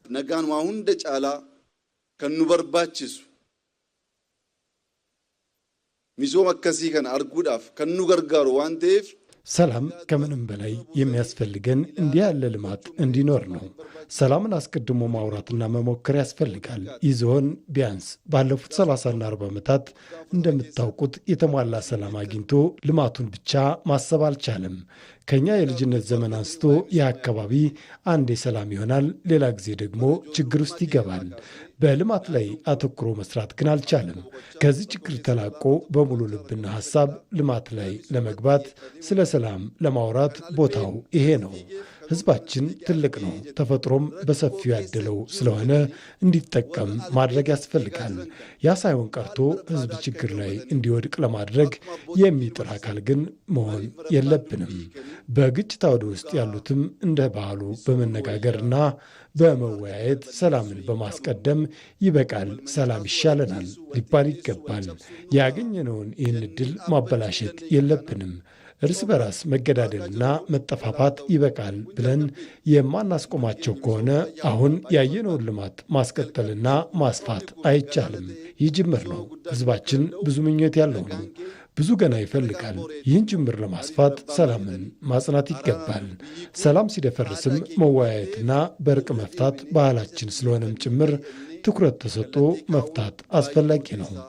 ነጋን ዋሁንደ ጫላ ከኑ በርባችሱ ሚሶም አከሲ ከን አርጉዳፍ ከኑ ገርጋሩ ዋንቴፍ ሰላም ከምንም በላይ የሚያስፈልገን እንዲህ ያለ ልማት እንዲኖር ነው። ሰላምን አስቀድሞ ማውራትና መሞከር ያስፈልጋል። ይዞን ቢያንስ ባለፉት 30ና 40 ዓመታት እንደምታውቁት የተሟላ ሰላም አግኝቶ ልማቱን ብቻ ማሰብ አልቻለም። ከኛ የልጅነት ዘመን አንስቶ የአካባቢ አንዴ ሰላም ይሆናል፣ ሌላ ጊዜ ደግሞ ችግር ውስጥ ይገባል። በልማት ላይ አተኩሮ መስራት ግን አልቻለም። ከዚህ ችግር ተላቆ በሙሉ ልብና ሐሳብ ልማት ላይ ለመግባት ስለ ሰላም ለማውራት ቦታው ይሄ ነው። ህዝባችን ትልቅ ነው። ተፈጥሮም በሰፊው ያደለው ስለሆነ እንዲጠቀም ማድረግ ያስፈልጋል። ያ ሳይሆን ቀርቶ ህዝብ ችግር ላይ እንዲወድቅ ለማድረግ የሚጥር አካል ግን መሆን የለብንም። በግጭት አውድ ውስጥ ያሉትም እንደ ባህሉ በመነጋገርና በመወያየት ሰላምን በማስቀደም ይበቃል፣ ሰላም ይሻለናል ሊባል ይገባል። ያገኘነውን ይህን ዕድል ማበላሸት የለብንም። እርስ በራስ መገዳደልና መጠፋፋት ይበቃል ብለን የማናስቆማቸው ከሆነ አሁን ያየነውን ልማት ማስቀጠልና ማስፋት አይቻልም። ይህ ጅምር ነው። ህዝባችን ብዙ ምኞት ያለው ነው። ብዙ ገና ይፈልጋል። ይህን ጅምር ለማስፋት ሰላምን ማጽናት ይገባል። ሰላም ሲደፈርስም መወያየትና በእርቅ መፍታት ባህላችን ስለሆነም ጭምር ትኩረት ተሰጥቶ መፍታት አስፈላጊ ነው።